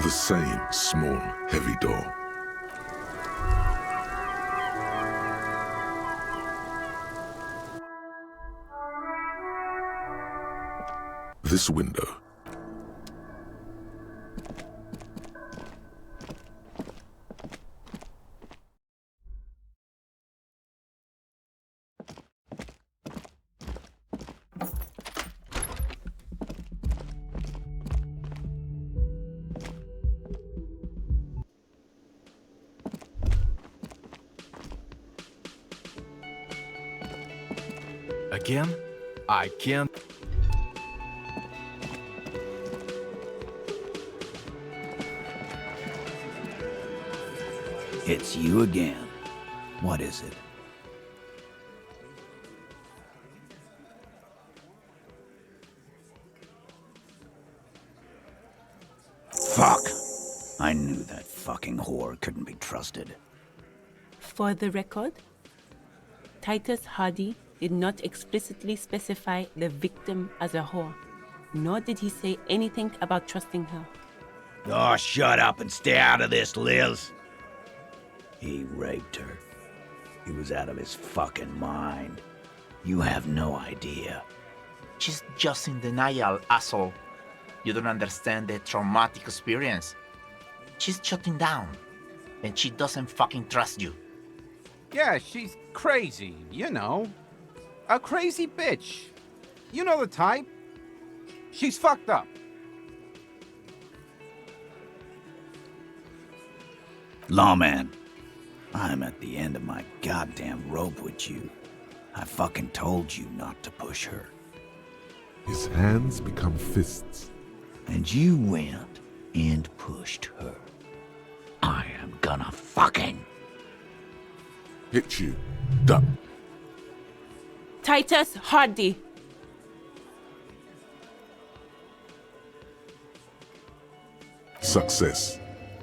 The same small, heavy door. This window. Again? I can't. It's you again. What is it? Fuck! I knew that fucking whore couldn't be trusted. For the record, Titus Hardy did not explicitly specify the victim as a whore, nor did he say anything about trusting her. Oh, shut up and stay out of this, Liz. He raped her. He was out of his fucking mind. You have no idea. She's just in denial, asshole. You don't understand the traumatic experience. She's shutting down, and she doesn't fucking trust you. Yeah, she's crazy, you know. A crazy bitch. You know the type. She's fucked up. Lawman, I'm at the end of my goddamn rope with you. I fucking told you not to push her. His hands become fists. And you went and pushed her. I am gonna fucking... Hit you. Duck. Titus Hardy! Success.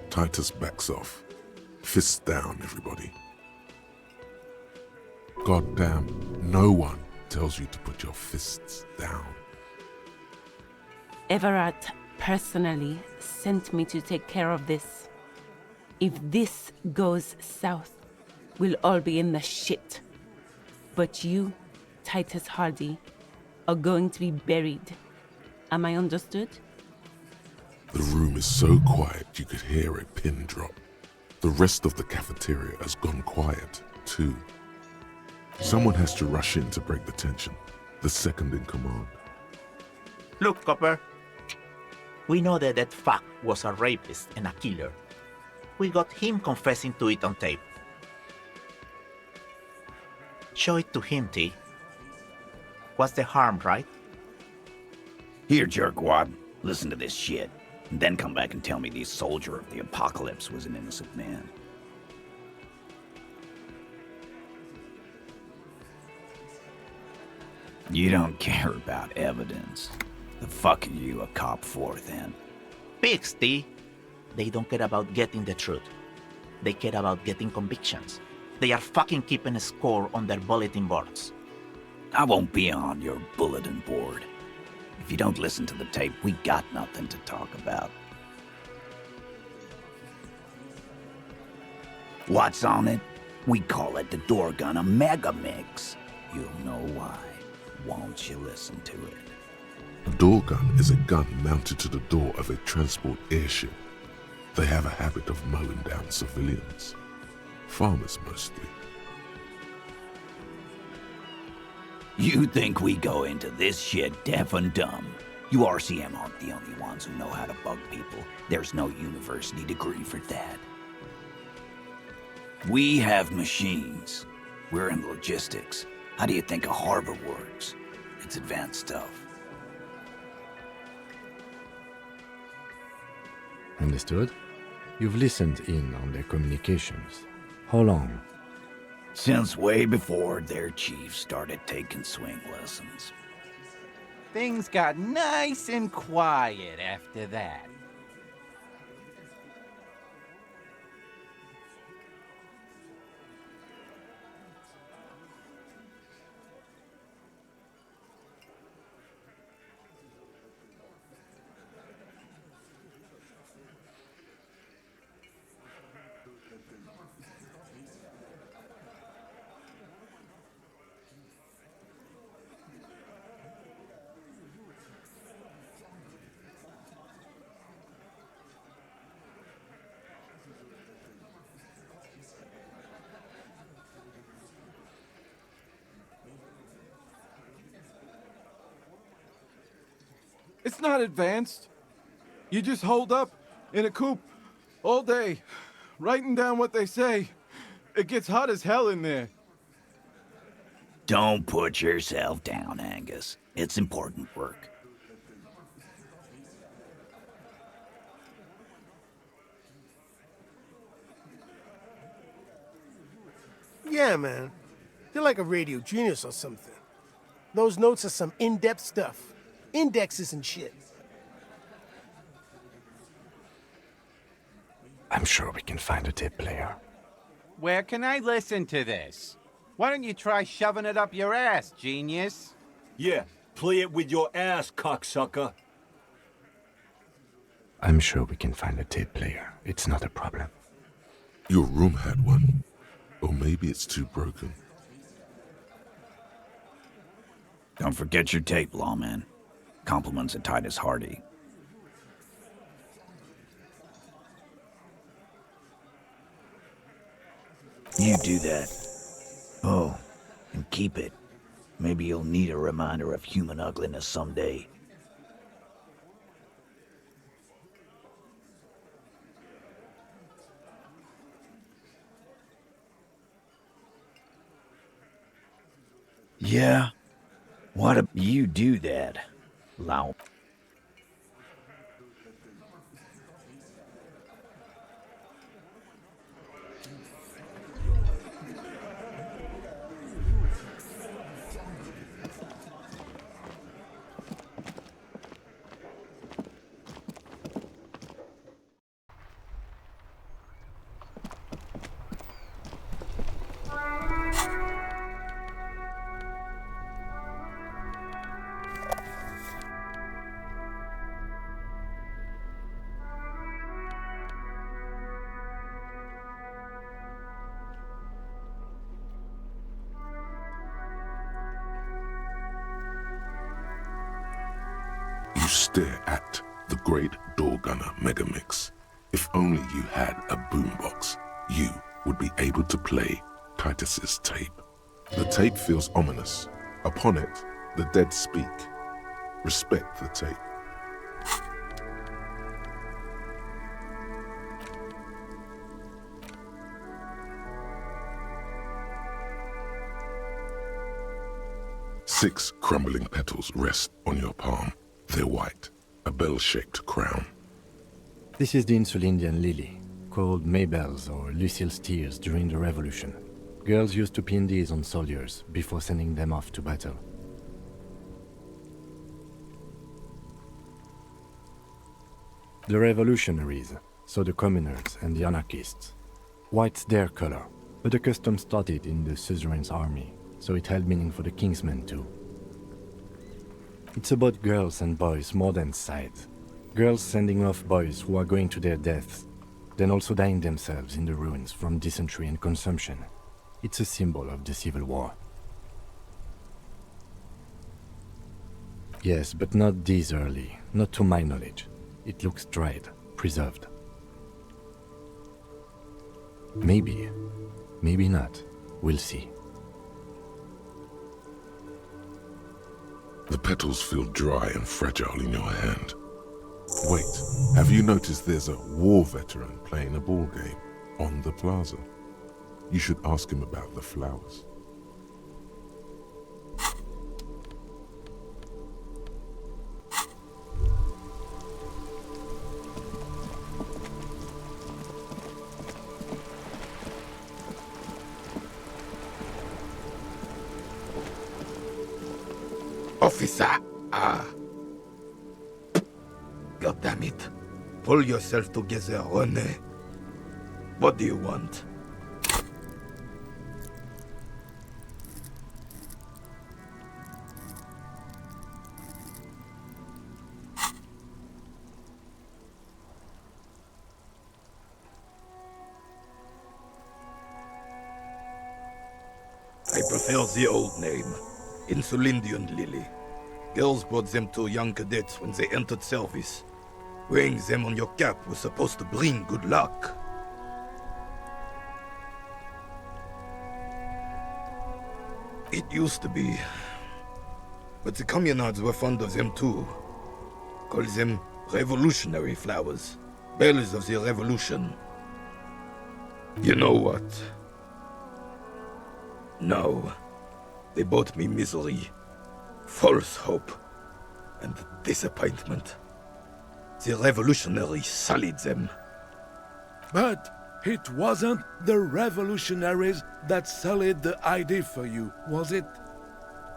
Titus backs off. Fists down, everybody. Goddamn, no one tells you to put your fists down. Everett personally sent me to take care of this. If this goes south, we'll all be in the shit. But you, Titus Hardy, are going to be buried. Am I understood? The room is so quiet you could hear a pin drop. The rest of the cafeteria has gone quiet, too. Someone has to rush in to break the tension. The second in command. Look, Copper. We know that that fuck was a rapist and a killer. We got him confessing to it on tape. Show it to him, T. What's the harm, right? Here, jerkwad, listen to this shit. And then come back and tell me the soldier of the apocalypse was an innocent man. You don't care about evidence. The fuck are you a cop for, then? Pigs, T. They don't care about getting the truth. They care about getting convictions. They are fucking keeping a score on their bulletin boards. I won't be on your bulletin board. If you don't listen to the tape, we got nothing to talk about. What's on it? We call it the door gun a mega mix. You'll know why. Won't you listen to it? A door gun is a gun mounted to the door of a transport airship. They have a habit of mowing down civilians. Farmers mostly. You think we go into this shit deaf and dumb? You RCM aren't the only ones who know how to bug people. There's no university degree for that. We have machines. We're in logistics. How do you think a harbor works? It's advanced stuff. Understood? You've listened in on their communications. How long? Since way before their chief started taking swing lessons. Things got nice and quiet after that. It's not advanced. You just hold up in a coop all day, writing down what they say. It gets hot as hell in there. Don't put yourself down, Angus. It's important work. Yeah, man. You're like a radio genius or something. Those notes are some in-depth stuff. Indexes and shit. I'm sure we can find a tape player. Where can I listen to this? Why don't you try shoving it up your ass, genius? Yeah, play it with your ass, cocksucker. I'm sure we can find a tape player. It's not a problem. Your room had one. Or maybe it's too broken. Don't forget your tape, lawman. Compliments of Titus Hardy. You do that. Oh, and keep it. Maybe you'll need a reminder of human ugliness someday. Yeah? Why do you do that, Lau? You stare at the great door gunner Megamix. If only you had a boombox, you would be able to play Titus's tape. The tape feels ominous. Upon it, the dead speak. Respect the tape. Six crumbling petals rest on your palm. They're white, a bell-shaped crown. This is the Insulindian lily, called Maybelle's or Lucille's tears during the Revolution. Girls used to pin these on soldiers before sending them off to battle. The revolutionaries saw the communards and the anarchists. White's their color, but the custom started in the suzerain's army, so it held meaning for the king's men too. It's about girls and boys more than sides. Girls sending off boys who are going to their deaths, then also dying themselves in the ruins from dysentery and consumption. It's a symbol of the Civil War. Yes, but not this early, not to my knowledge. It looks dried, preserved. Maybe, maybe not. We'll see. The petals feel dry and fragile in your hand. Wait, have you noticed there's a war veteran playing a ball game on the plaza? You should ask him about the flowers. Officer! God damn it. Pull yourself together, René. What do you want? I prefer the old name, Insulindian Lily. Girls brought them to young cadets when they entered service. Wearing them on your cap was supposed to bring good luck. It used to be. But the communards were fond of them too. Call them revolutionary flowers. Bells of the revolution. You know what? Now, they brought me misery, false hope, and disappointment. The revolutionaries sullied them. But it wasn't the revolutionaries that sullied the idea for you, was it?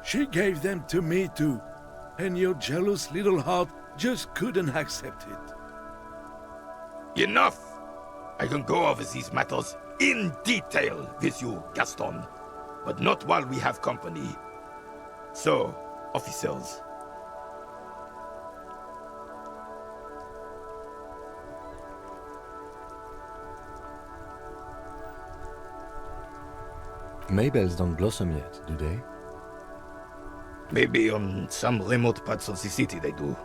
She gave them to me too, and your jealous little heart just couldn't accept it. Enough! I can go over these matters in detail with you, Gaston, but not while we have company. So, officers. Maybells don't blossom yet, do they? Maybe on some remote parts of the city they do.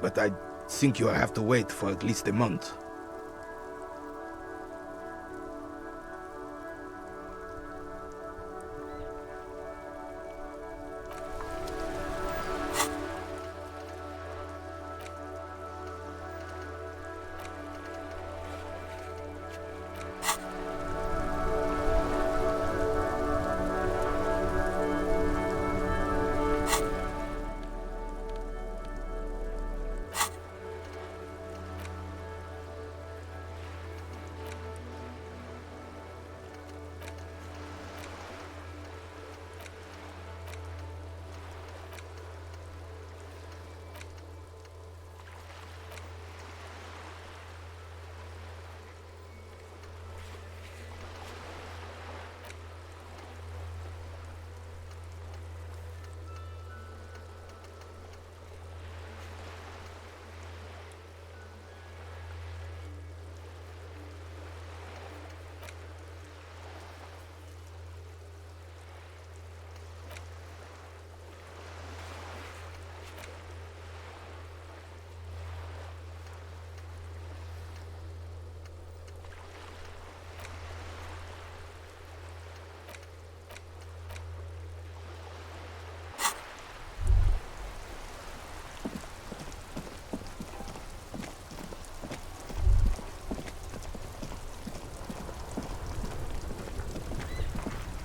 But I think you'll have to wait for at least a month.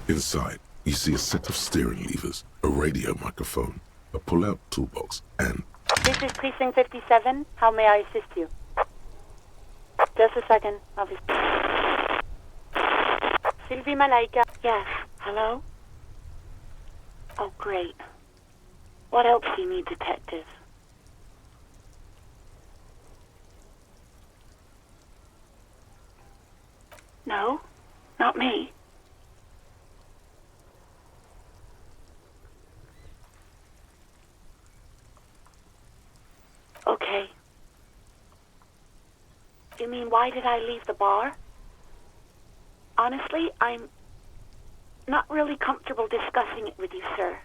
Inside, you see a set of steering levers, a radio microphone, a pull-out toolbox, and... This is Precinct 57. How may I assist you? Just a second, officer. Sylvie Malaika. Yes. Hello? Oh, great. What else do you need, detective? No, not me. Okay. You mean, why did I leave the bar? Honestly, I'm not really comfortable discussing it with you, sir.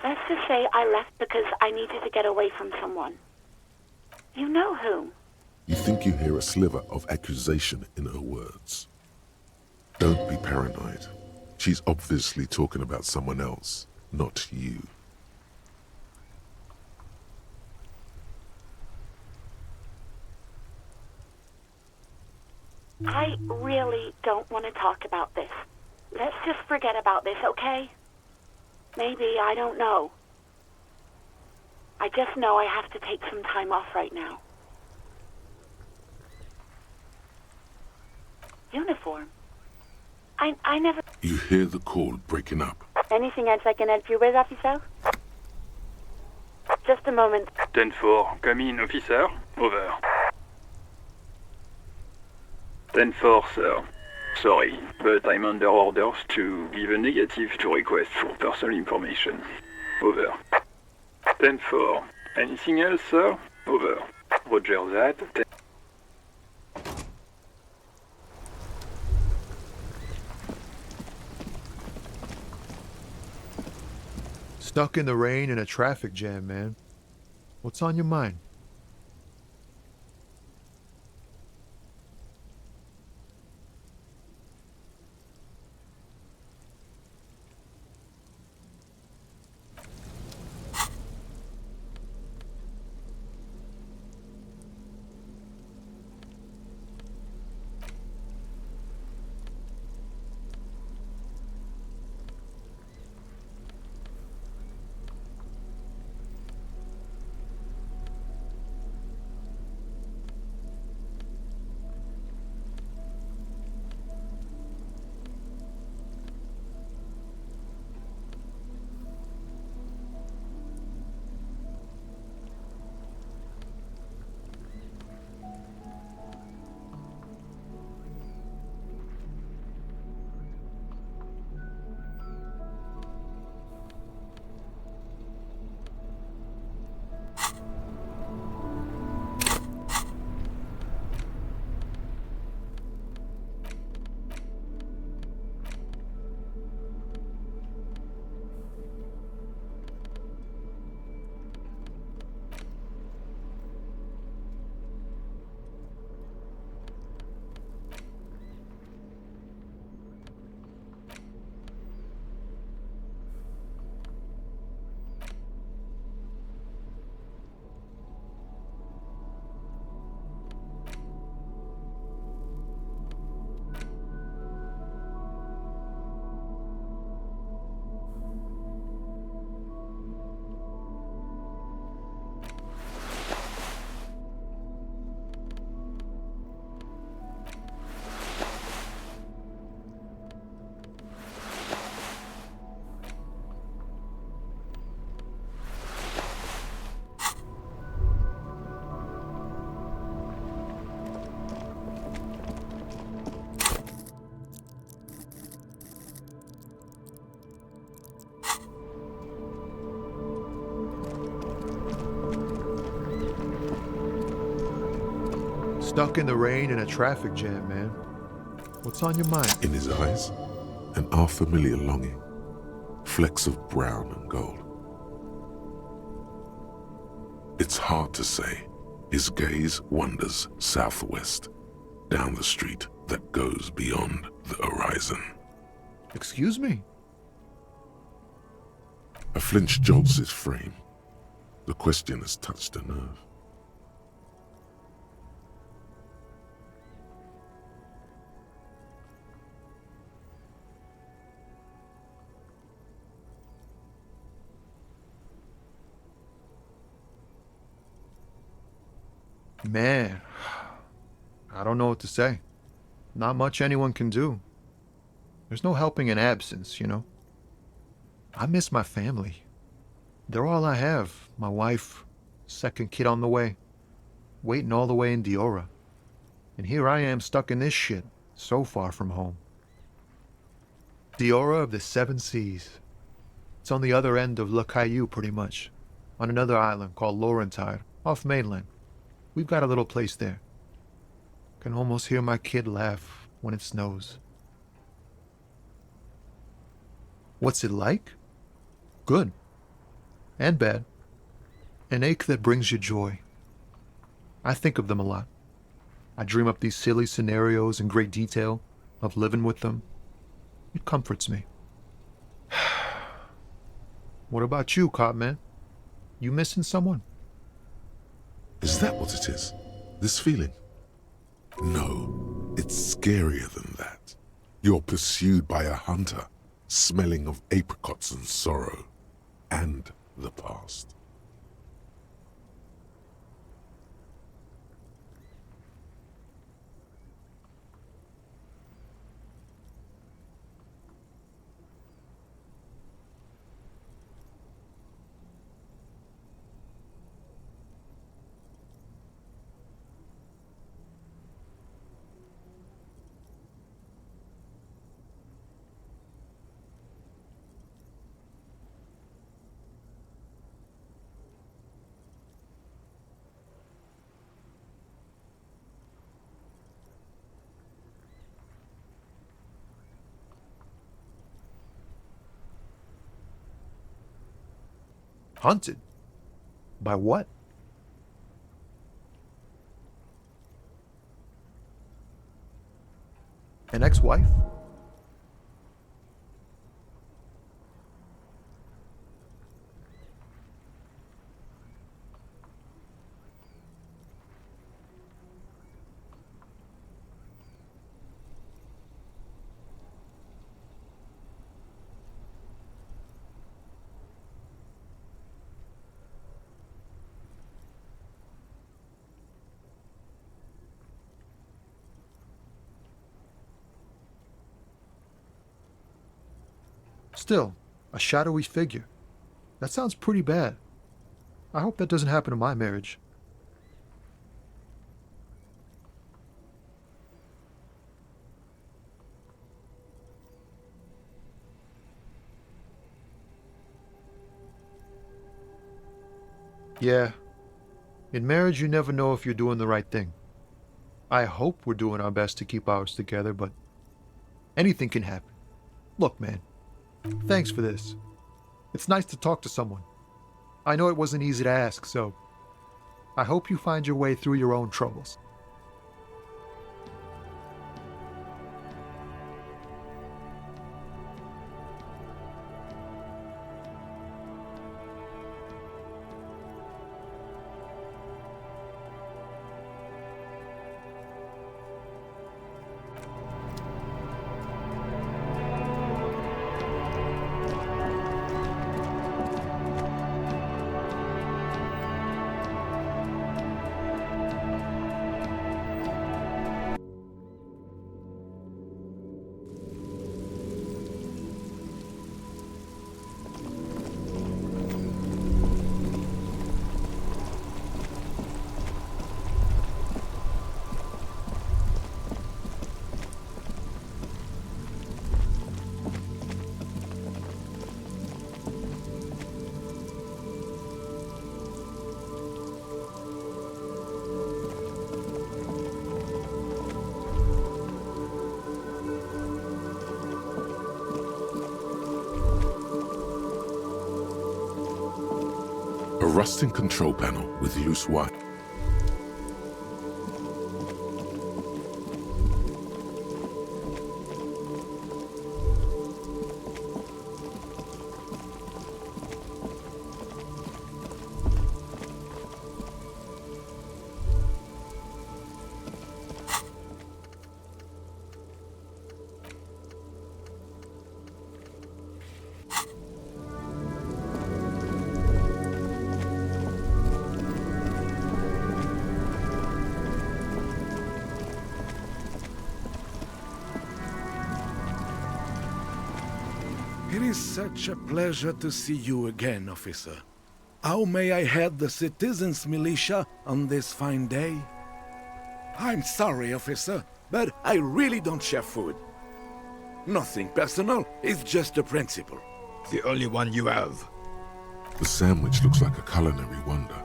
Let's just say I left because I needed to get away from someone. You know whom. You think you hear a sliver of accusation in her words. Don't be paranoid. She's obviously talking about someone else, not you. I really don't want to talk about this. Let's just forget about this, okay? Maybe, I don't know. I just know I have to take some time off right now. Uniform? I never... You hear the call breaking up. Anything else I can help you with, officer? Just a moment. 10-4, come in, officer. Over. 10-4, sir. Sorry, but I'm under orders to give a negative to request for personal information. Over. 10-4. Anything else, sir? Over. Roger that. Stuck in the rain in a traffic jam, man. What's on your mind? Stuck in the rain in a traffic jam, man. What's on your mind? In his eyes, an unfamiliar longing, flecks of brown and gold. It's hard to say. His gaze wanders southwest, down the street that goes beyond the horizon. Excuse me? A flinch jolts his frame. The question has touched a nerve. Man, I don't know what to say. Not much anyone can do. There's no helping in absence, you know? I miss my family. They're all I have. My wife, second kid on the way, waiting all the way in Diora. And here I am stuck in this shit, so far from home. Diora of the Seven Seas. It's on the other end of Le Caillou, pretty much, on another island called Laurentide, off mainland. We've got a little place there. Can almost hear my kid laugh when it snows. What's it like? Good. And bad. An ache that brings you joy. I think of them a lot. I dream up these silly scenarios in great detail of living with them. It comforts me. What about you, cop man? You missing someone? Is that what it is? This feeling? No, it's scarier than that. You're pursued by a hunter, smelling of apricots and sorrow, and the past. Hunted? By what? An ex-wife? Still, a shadowy figure. That sounds pretty bad. I hope that doesn't happen to my marriage. Yeah. In marriage, you never know if you're doing the right thing. I hope we're doing our best to keep ours together, but anything can happen. Look, man. Thanks for this. It's nice to talk to someone. I know it wasn't easy to ask, so I hope you find your way through your own troubles. rusting control panel with loose wire. It is such a pleasure to see you again, officer. How may I head the citizens' militia on this fine day? I'm sorry, officer, but I really don't share food. Nothing personal, it's just a principle. The only one you have. The sandwich looks like a culinary wonder.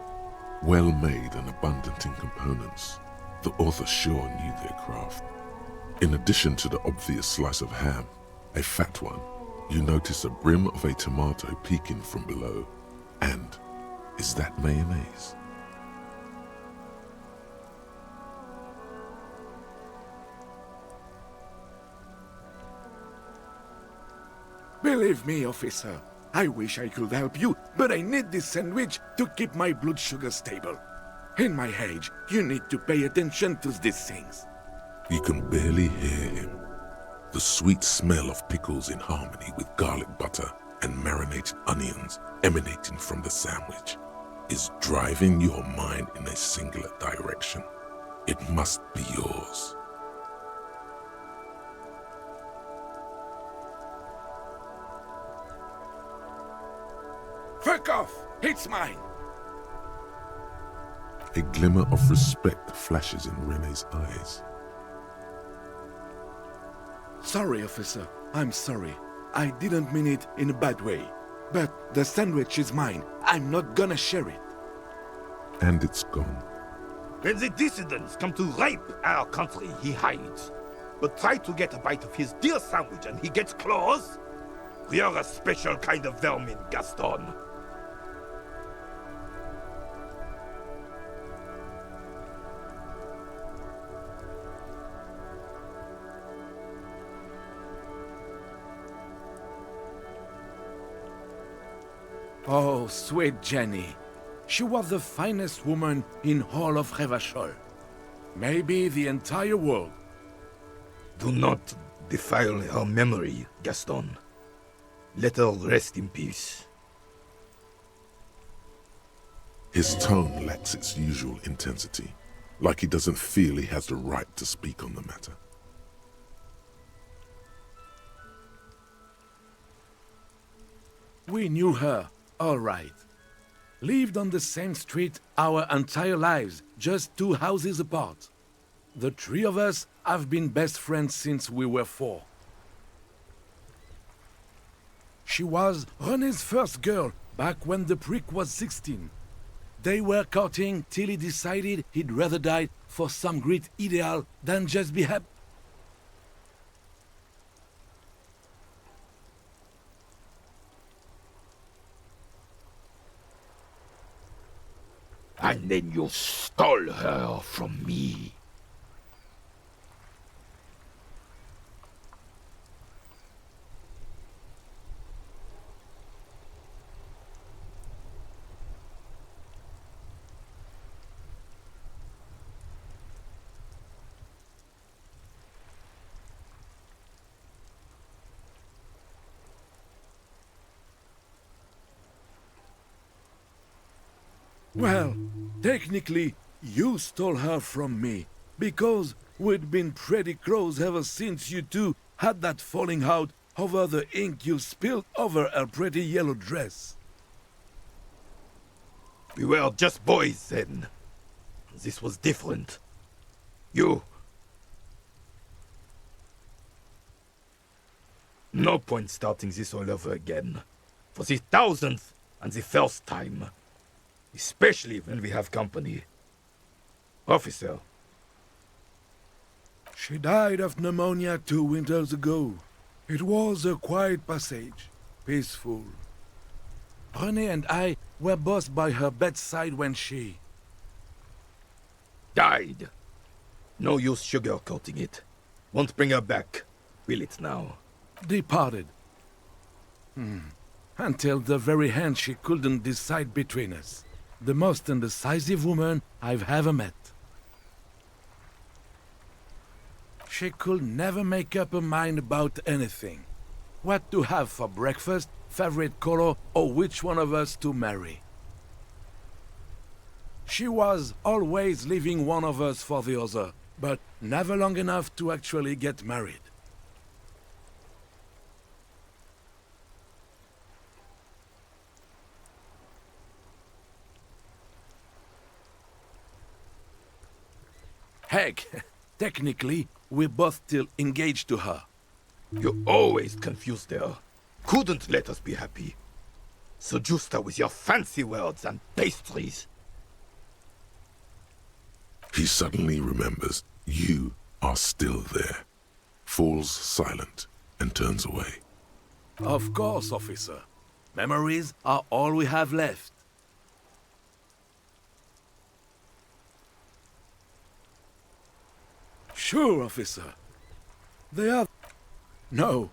Well made and abundant in components. The author sure knew their craft. In addition to the obvious slice of ham, a fat one, you notice a brim of a tomato peeking from below. And is that mayonnaise? Believe me, officer, I wish I could help you, but I need this sandwich to keep my blood sugar stable. In my age, you need to pay attention to these things. You can barely hear him. The sweet smell of pickles in harmony with garlic butter and marinated onions emanating from the sandwich is driving your mind in a singular direction. It must be yours. Fuck off! It's mine! A glimmer of respect flashes in Rene's eyes. Sorry, officer. I'm sorry. I didn't mean it in a bad way. But the sandwich is mine. I'm not gonna share it. And it's gone. When the dissidents come to rape our country, he hides. But try to get a bite of his dear sandwich and he gets claws? We are a special kind of vermin, Gaston. Oh, sweet Jenny. She was the finest woman in all of Revachol. Maybe the entire world. Do not defile her memory, Gaston. Let her rest in peace. His tone lacks its usual intensity, like he doesn't feel he has the right to speak on the matter. We knew her, all right. Lived on the same street our entire lives, just 2 houses apart. The 3 of us have been best friends since we were 4. She was René's first girl back when the prick was 16. They were courting till he decided he'd rather die for some great ideal than just be happy. And then you stole her from me. Well, technically, you stole her from me, because we'd been pretty close ever since you two had that falling out over the ink you spilled over her pretty yellow dress. We were just boys then. This was different. You... No point starting this all over again. For the 1000th and the first time. Especially when we have company. Officer. She died of pneumonia 2 winters ago. It was a quiet passage, peaceful. René and I were both by her bedside when she... Died. No use sugarcoating it. Won't bring her back. Will it now? departed. Until the very end she couldn't decide between us. The most indecisive woman I've ever met. She could never make up her mind about anything. What to have for breakfast, favorite color, or which one of us to marry. She was always leaving one of us for the other, but never long enough to actually get married. Heck, technically, we're both still engaged to her. You always confused her. Couldn't let us be happy. Seduced her with your fancy words and pastries. He suddenly remembers you are still there, falls silent, and turns away. Of course, officer. Memories are all we have left. Sure, officer. They are... No,